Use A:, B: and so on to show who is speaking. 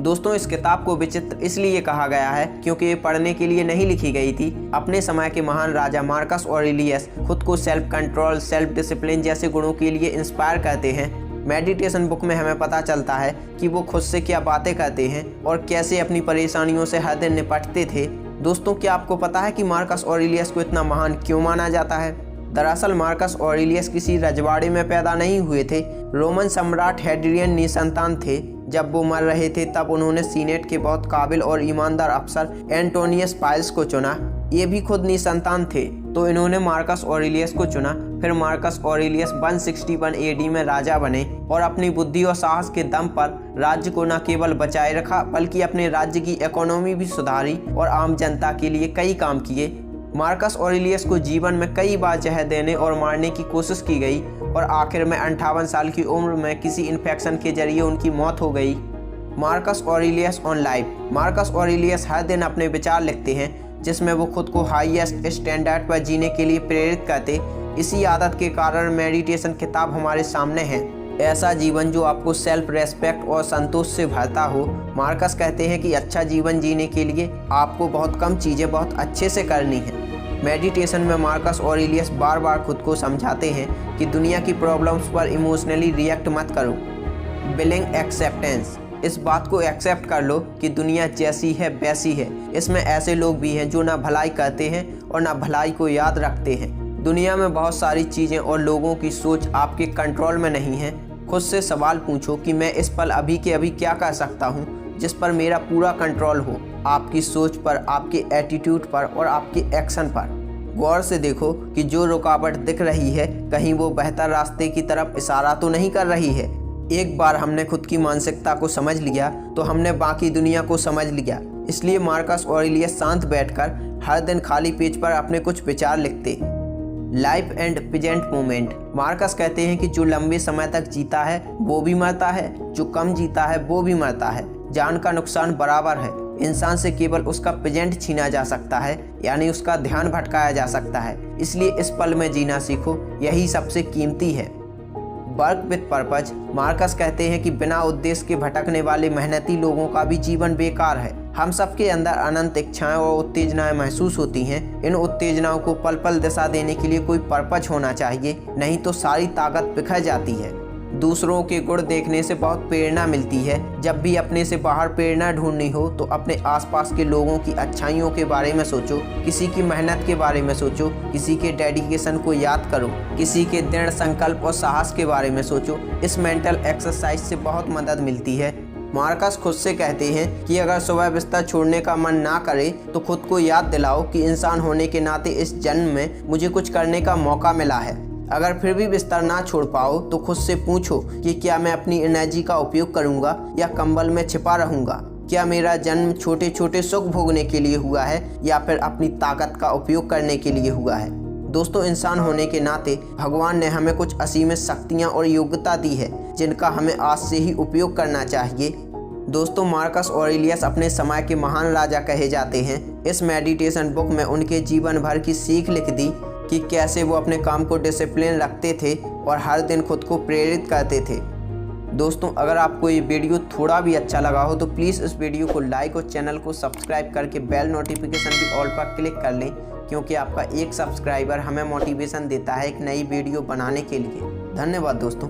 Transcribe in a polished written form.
A: दोस्तों इस किताब को विचित्र इसलिए कहा गया है क्योंकि ये पढ़ने के लिए नहीं लिखी गई थी। अपने समय के महान राजा मार्कस ऑरेलियस खुद को सेल्फ कंट्रोल, सेल्फ डिसिप्लिन जैसे गुणों के लिए इंस्पायर करते हैं। मेडिटेशन बुक में हमें पता चलता है कि वो खुद से क्या बातें करते हैं और कैसे अपनी परेशानियों से हर दिन निपटते थे। दोस्तों क्या आपको पता है कि मार्कस ऑरेलियस को इतना महान क्यों माना जाता है? दरअसल मार्कस ऑरेलियस किसी रजवाड़े में पैदा नहीं हुए थे। रोमन सम्राट हेड्रियन निसंतान थे। जब वो मर रहे थे तब उन्होंने सीनेट के बहुत काबिल और ईमानदार अफसर एंटोनियस पाइलस को चुना। ये भी खुद निसंतान थे, तो इन्होंने मार्कस ऑरेलियस को चुना। फिर मार्कस ऑरेलियस 161 एडी में राजा बने और अपनी बुद्धि और साहस के दम पर राज्य को न केवल बचाए रखा बल्कि अपने राज्य की इकोनॉमी भी सुधारी और आम जनता के लिए कई काम किए। मार्कस ऑरेलियस को जीवन में कई बार जहर देने और मारने की कोशिश की गई और आखिर में 58 साल की उम्र में किसी इन्फेक्शन के जरिए उनकी मौत हो गई। Marcus Aurelius on life. Marcus Aurelius हर दिन अपने विचार लिखते हैं जिसमें वो खुद को हाईएस्ट स्टैंडर्ड पर जीने के लिए प्रेरित करते। इसी आदत के कारण मेडिटेशन किताब हमारे सामने है। ऐसा जीवन जो आपको सेल्फ रेस्पेक्ट और संतोष से भरता हो। मार्कस कहते हैं कि अच्छा जीवन जीने के लिए आपको बहुत कम चीज़ें बहुत अच्छे से करनी है। मेडिटेशन में मार्कस ऑरेलियस बार बार खुद को समझाते हैं कि दुनिया की प्रॉब्लम्स पर इमोशनली रिएक्ट मत करो। Billing acceptance. इस बात को एक्सेप्ट कर लो कि दुनिया जैसी है वैसी है। इसमें ऐसे लोग भी हैं जो ना भलाई करते हैं और ना भलाई को याद रखते हैं। दुनिया में बहुत सारी चीज़ें और लोगों की सोच आपके कंट्रोल में नहीं है। खुद से सवाल पूछो कि मैं इस पल अभी के अभी क्या कर सकता हूँ जिस पर मेरा पूरा कंट्रोल हो। आपकी सोच पर, आपके एटीट्यूड पर और आपके एक्शन पर गौर से देखो कि जो रुकावट दिख रही है कहीं वो बेहतर रास्ते की तरफ इशारा तो नहीं कर रही है। एक बार हमने खुद की मानसिकता को समझ लिया तो हमने बाकी दुनिया को समझ लिया। इसलिए मार्कस ऑरेलियस शांत बैठकर हर दिन खाली पेज पर अपने कुछ विचार लिखते। Life and present moment. Marcus कहते हैं कि जो लंबे समय तक जीता है वो भी मरता है, जो कम जीता है वो भी मरता है। जान का नुकसान बराबर है। इंसान से केवल उसका प्रेजेंट छीना जा सकता है, यानी उसका ध्यान भटकाया जा सकता है। इसलिए इस पल में जीना सीखो, यही सबसे कीमती है। Work with purpose. मार्कस कहते हैं कि बिना उद्देश्य के भटकने वाले मेहनती लोगों का भी जीवन बेकार है। हम सबके अंदर अनंत इच्छाएं और उत्तेजनाएं महसूस होती हैं। इन उत्तेजनाओं को पल पल दिशा देने के लिए कोई पर्पज होना चाहिए, नहीं तो सारी ताकत बिखर जाती है। दूसरों के गुण देखने से बहुत प्रेरणा मिलती है। जब भी अपने से बाहर प्रेरणा ढूंढनी हो तो अपने आसपास के लोगों की अच्छाइयों के बारे में सोचो, किसी की मेहनत के बारे में सोचो, किसी के डेडिकेशन को याद करो, किसी के दृढ़ संकल्प और साहस के बारे में सोचो। इस मेंटल एक्सरसाइज से बहुत मदद मिलती है। मार्कस खुद से कहते हैं कि अगर सुबह बिस्तर छोड़ने का मन ना करे तो खुद को याद दिलाओ कि इंसान होने के नाते इस जन्म में मुझे कुछ करने का मौका मिला है। अगर फिर भी बिस्तर ना छोड़ पाओ तो खुद से पूछो कि क्या मैं अपनी एनर्जी का उपयोग करूंगा या कंबल में छिपा रहूंगा। क्या मेरा जन्म छोटे छोटे सुख भोगने के लिए हुआ है या फिर अपनी ताकत का उपयोग करने के लिए हुआ है। दोस्तों इंसान होने के नाते भगवान ने हमें कुछ असीमित शक्तियाँ और योग्यता दी है जिनका हमें आज से ही उपयोग करना चाहिए। दोस्तों मार्कस ऑरेलियस अपने समय के महान राजा कहे जाते हैं। इस मेडिटेशन बुक में उनके जीवन भर की सीख लिख दी कि कैसे वो अपने काम को डिसिप्लिन रखते थे और हर दिन खुद को प्रेरित करते थे। दोस्तों अगर आपको ये वीडियो थोड़ा भी अच्छा लगा हो तो प्लीज़ इस वीडियो को लाइक और चैनल को सब्सक्राइब करके बेल नोटिफिकेशन भी ऑल पर क्लिक कर लें, क्योंकि आपका एक सब्सक्राइबर हमें मोटिवेशन देता है एक नई वीडियो बनाने के लिए। धन्यवाद दोस्तों।